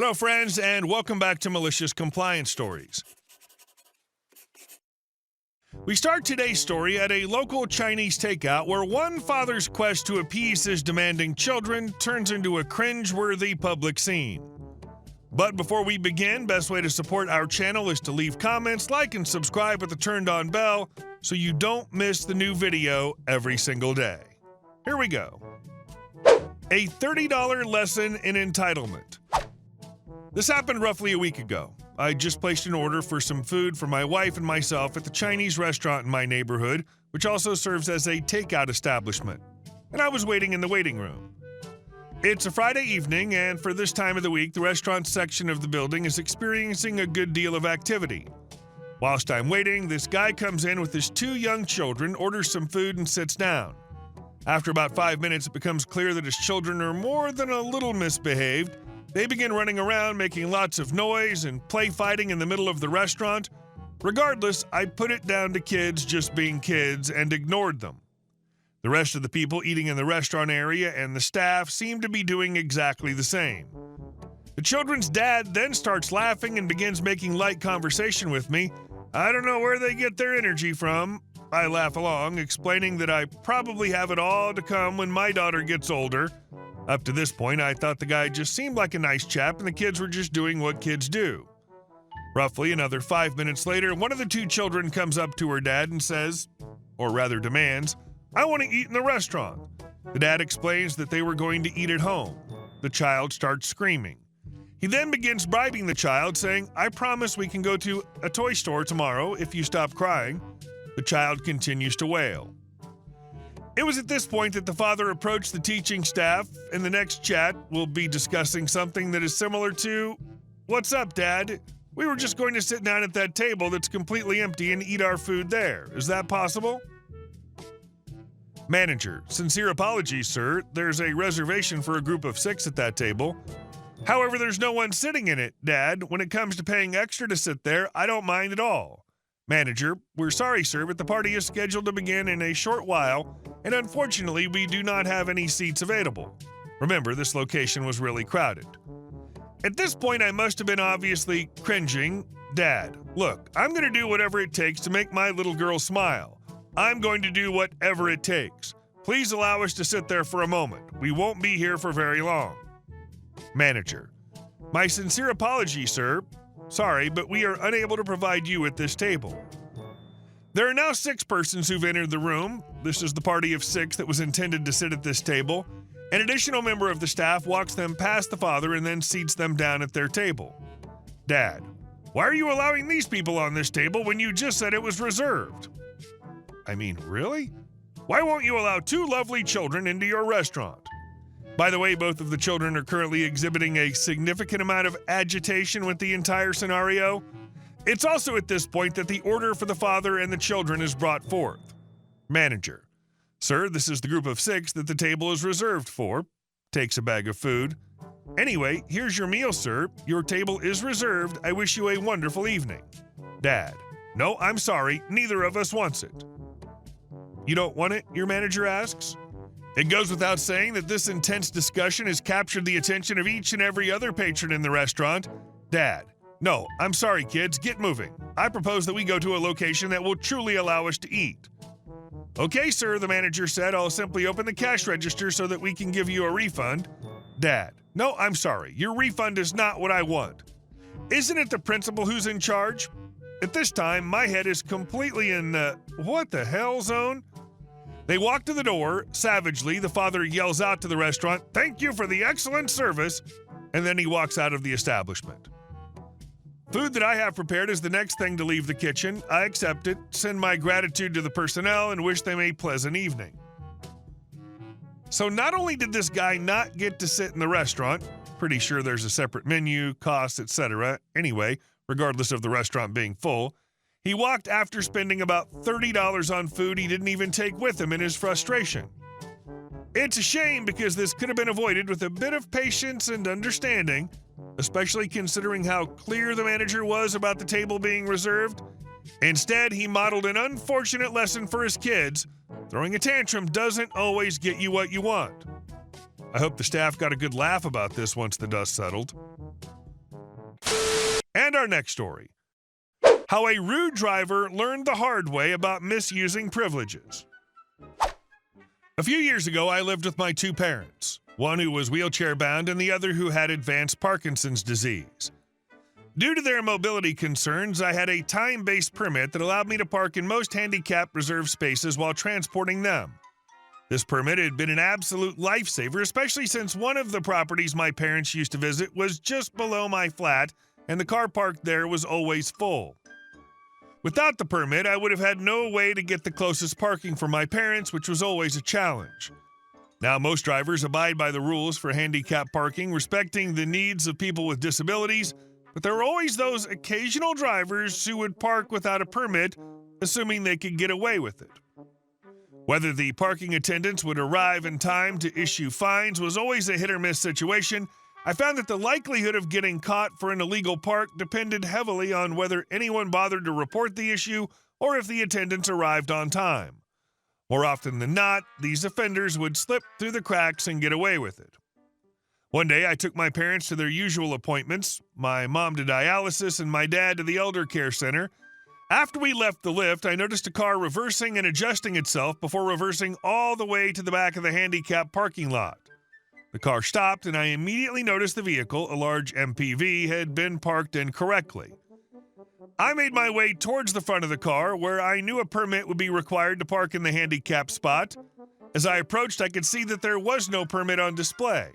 Hello, friends, and welcome back to Malicious Compliance Stories. We start today's story at a local Chinese takeout where one father's quest to appease his demanding children turns into a cringe-worthy public scene. But before we begin, best way to support our channel is to leave comments, like, and subscribe with the turned-on bell so you don't miss the new video every single day. Here we go. A $30 lesson in entitlement. This happened roughly a week ago. I just placed an order for some food for my wife and myself at the Chinese restaurant in my neighborhood, which also serves as a takeout establishment, and I was waiting in the waiting room. It's a Friday evening, and for this time of the week, the restaurant section of the building is experiencing a good deal of activity. Whilst I'm waiting, this guy comes in with his two young children, orders some food, and sits down. After about 5 minutes, it becomes clear that his children are more than a little misbehaved. They begin running around, making lots of noise and play fighting in the middle of the restaurant. Regardless, I put it down to kids just being kids and ignored them. The rest of the people eating in the restaurant area and the staff seem to be doing exactly the same. The children's dad then starts laughing and begins making light conversation with me. I don't know where they get their energy from. I laugh along, explaining that I probably have it all to come when my daughter gets older. Up to this point, I thought the guy just seemed like a nice chap and the kids were just doing what kids do. Roughly another 5 minutes later, one of the two children comes up to her dad and says, or rather demands, "I want to eat in the restaurant." The dad explains that they were going to eat at home. The child starts screaming. He then begins bribing the child, saying, "I promise we can go to a toy store tomorrow if you stop crying." The child continues to wail. It was at this point that the father approached the teaching staff. In the next chat, we'll be discussing something that is similar to, "What's up, Dad? We were just going to sit down at that table that's completely empty and eat our food there. Is that possible?" Manager: "Sincere apologies, sir. There's a reservation for a group of 6 at that table. However, there's no one sitting in it, Dad. When it comes to paying extra to sit there, I don't mind at all." Manager: "We're sorry, sir, but the party is scheduled to begin in a short while, and unfortunately, we do not have any seats available. Remember, this location was really crowded." At this point, I must have been obviously cringing. "Dad, look, I'm going to do whatever it takes to make my little girl smile. I'm going to do whatever it takes. Please allow us to sit there for a moment. We won't be here for very long." Manager: "My sincere apologies, sir. Sorry, but we are unable to provide you at this table." There are now 6 persons who've entered the room. This is the party of 6 that was intended to sit at this table. An additional member of the staff walks them past the father and then seats them down at their table. Dad: "Why are you allowing these people on this table when you just said it was reserved?" I mean, really? Why won't you allow 2 lovely children into your restaurant? By the way, both of the children are currently exhibiting a significant amount of agitation with the entire scenario. It's also at this point that the order for the father and the children is brought forth. Manager: "Sir, this is the group of 6 that the table is reserved for." Takes a bag of food. "Anyway, here's your meal, sir. Your table is reserved. I wish you a wonderful evening." Dad: "No, I'm sorry. Neither of us wants it." "You don't want it?" your manager asks. It goes without saying that this intense discussion has captured the attention of each and every other patron in the restaurant. Dad: "No, I'm sorry, kids. Get moving. I propose that we go to a location that will truly allow us to eat." "Okay, sir," the manager said. "I'll simply open the cash register so that we can give you a refund." Dad: "No, I'm sorry. Your refund is not what I want." Isn't it the principal who's in charge? At this time, my head is completely in the what the hell zone. They walk to the door. Savagely, the father yells out to the restaurant, "Thank you for the excellent service," and then he walks out of the establishment. Food that I have prepared is the next thing to leave the kitchen. I accept it, send my gratitude to the personnel, and wish them a pleasant evening. So not only did this guy not get to sit in the restaurant, pretty sure there's a separate menu, costs, etc. Anyway, regardless of the restaurant being full, he walked after spending about $30 on food he didn't even take with him in his frustration. It's a shame because this could have been avoided with a bit of patience and understanding, especially considering how clear the manager was about the table being reserved. Instead, he modeled an unfortunate lesson for his kids. Throwing a tantrum doesn't always get you what you want. I hope the staff got a good laugh about this once the dust settled. And our next story. How a rude driver learned the hard way about misusing privileges. A few years ago, I lived with my two parents, one who was wheelchair-bound and the other who had advanced Parkinson's disease. Due to their mobility concerns, I had a time-based permit that allowed me to park in most handicap reserved spaces while transporting them. This permit had been an absolute lifesaver, especially since one of the properties my parents used to visit was just below my flat, and the car parked there was always full. Without the permit, I would have had no way to get the closest parking for my parents, which was always a challenge. Now, most drivers abide by the rules for handicap parking, respecting the needs of people with disabilities, but there are always those occasional drivers who would park without a permit, assuming they could get away with it. Whether the parking attendants would arrive in time to issue fines was always a hit-or-miss situation. I found that the likelihood of getting caught for an illegal park depended heavily on whether anyone bothered to report the issue or if the attendants arrived on time. More often than not, these offenders would slip through the cracks and get away with it. One day, I took my parents to their usual appointments, my mom to dialysis and my dad to the elder care center. After we left the lift, I noticed a car reversing and adjusting itself before reversing all the way to the back of the handicap parking lot. The car stopped, and I immediately noticed the vehicle, a large MPV, had been parked incorrectly. I made my way towards the front of the car, where I knew a permit would be required to park in the handicap spot. As I approached, I could see that there was no permit on display.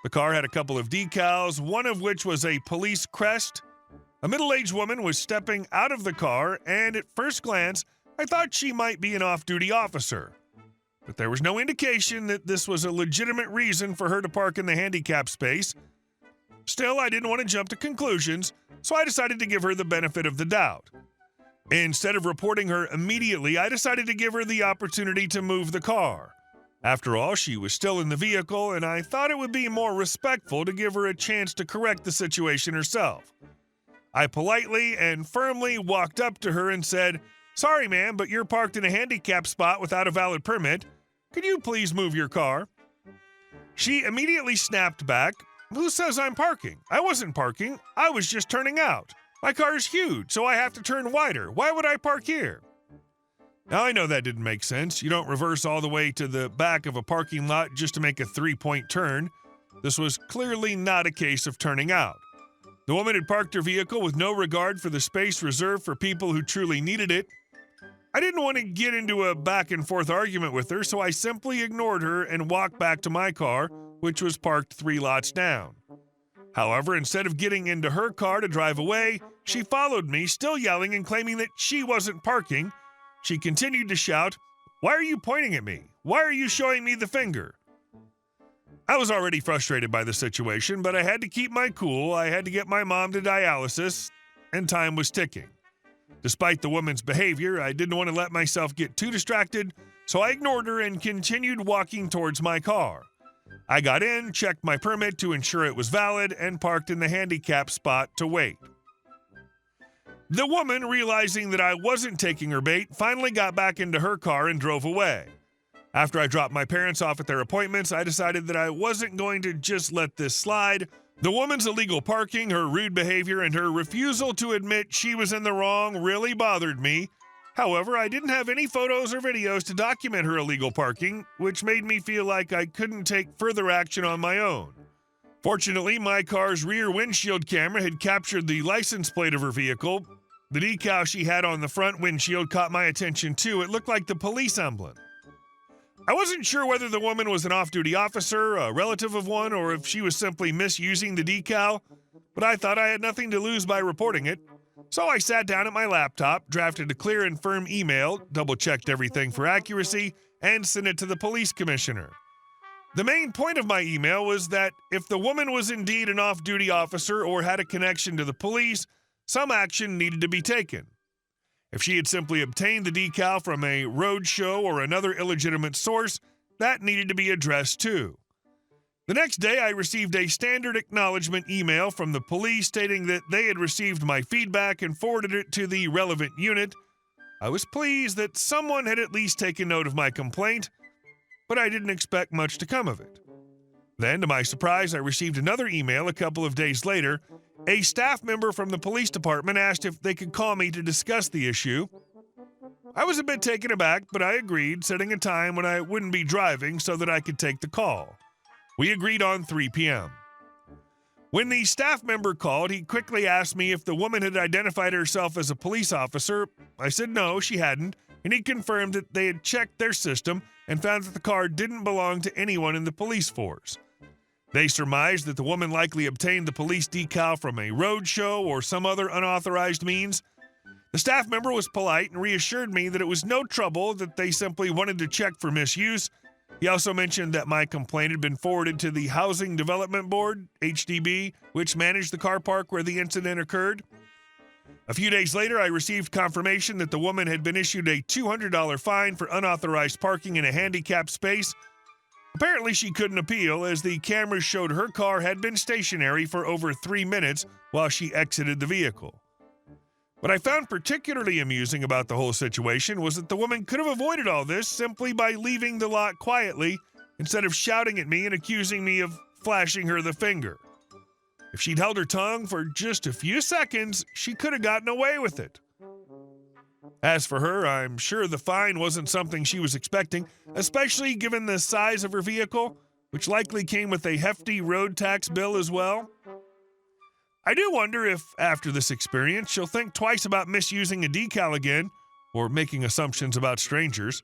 The car had a couple of decals, one of which was a police crest. A middle-aged woman was stepping out of the car, and at first glance, I thought she might be an off-duty officer. But there was no indication that this was a legitimate reason for her to park in the handicap space. Still, I didn't want to jump to conclusions, so I decided to give her the benefit of the doubt. Instead of reporting her immediately, I decided to give her the opportunity to move the car. After all, she was still in the vehicle, and I thought it would be more respectful to give her a chance to correct the situation herself. I politely and firmly walked up to her and said, "Sorry, ma'am, but you're parked in a handicap spot without a valid permit. Could you please move your car?" She immediately snapped back, "Who says I'm parking? I wasn't parking. I was just turning out. My car is huge, so I have to turn wider. Why would I park here?" Now, I know that didn't make sense. You don't reverse all the way to the back of a parking lot just to make a 3-point turn. This was clearly not a case of turning out. The woman had parked her vehicle with no regard for the space reserved for people who truly needed it. I didn't want to get into a back-and-forth argument with her, so I simply ignored her and walked back to my car, which was parked 3 lots down. However, instead of getting into her car to drive away, she followed me, still yelling and claiming that she wasn't parking. She continued to shout, "Why are you pointing at me? Why are you showing me the finger?" I was already frustrated by the situation, but I had to keep my cool. I had to get my mom to dialysis, and time was ticking. Despite the woman's behavior, I didn't want to let myself get too distracted, so I ignored her and continued walking towards my car. I got in, checked my permit to ensure it was valid, and parked in the handicap spot to wait. The woman, realizing that I wasn't taking her bait, finally got back into her car and drove away. After I dropped my parents off at their appointments, I decided that I wasn't going to just let this slide. The woman's illegal parking, her rude behavior, and her refusal to admit she was in the wrong really bothered me. However, I didn't have any photos or videos to document her illegal parking, which made me feel like I couldn't take further action on my own. Fortunately, my car's rear windshield camera had captured the license plate of her vehicle. The decal she had on the front windshield caught my attention too. It looked like the police emblem. I wasn't sure whether the woman was an off-duty officer, a relative of one, or if she was simply misusing the decal, but I thought I had nothing to lose by reporting it. So I sat down at my laptop, drafted a clear and firm email, double-checked everything for accuracy, and sent it to the police commissioner. The main point of my email was that if the woman was indeed an off-duty officer or had a connection to the police, some action needed to be taken. If she had simply obtained the decal from a road show or another illegitimate source, that needed to be addressed too. The next day, I received a standard acknowledgement email from the police stating that they had received my feedback and forwarded it to the relevant unit. I was pleased that someone had at least taken note of my complaint, but I didn't expect much to come of it. Then, to my surprise, I received another email a couple of days later. A staff member from the police department asked if they could call me to discuss the issue. I was a bit taken aback, but I agreed, setting a time when I wouldn't be driving so that I could take the call. We agreed on 3 p.m. When the staff member called, he quickly asked me if the woman had identified herself as a police officer. I said no, she hadn't, and he confirmed that they had checked their system and found that the car didn't belong to anyone in the police force. They surmised that the woman likely obtained the police decal from a road show or some other unauthorized means. The staff member was polite and reassured me that it was no trouble, that they simply wanted to check for misuse. He also mentioned that my complaint had been forwarded to the Housing Development Board, HDB, which managed the car park where the incident occurred. A few days later, I received confirmation that the woman had been issued a $200 fine for unauthorized parking in a handicapped space. Apparently, she couldn't appeal, as the cameras showed her car had been stationary for over 3 minutes while she exited the vehicle. What I found particularly amusing about the whole situation was that the woman could have avoided all this simply by leaving the lot quietly instead of shouting at me and accusing me of flashing her the finger. If she'd held her tongue for just a few seconds, she could have gotten away with it. As for her, I'm sure the fine wasn't something she was expecting, especially given the size of her vehicle, which likely came with a hefty road tax bill as well. I do wonder if, after this experience, she'll think twice about misusing a decal again, or making assumptions about strangers.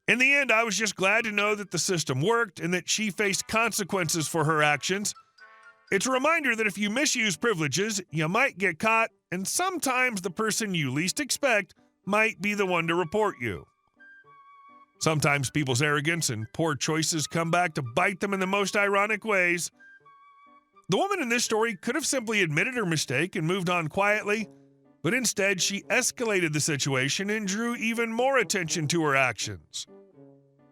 In the end, I was just glad to know that the system worked and that she faced consequences for her actions. It's a reminder that if you misuse privileges, you might get caught, and sometimes the person you least expect might be the one to report you. Sometimes people's arrogance and poor choices come back to bite them in the most ironic ways. The woman in this story could have simply admitted her mistake and moved on quietly, but instead she escalated the situation and drew even more attention to her actions.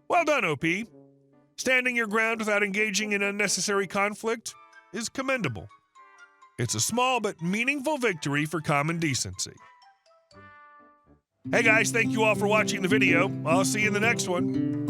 Well done, OP. Standing your ground without engaging in unnecessary conflict is commendable. It's a small but meaningful victory for common decency. Hey guys, thank you all for watching the video. I'll see you in the next one.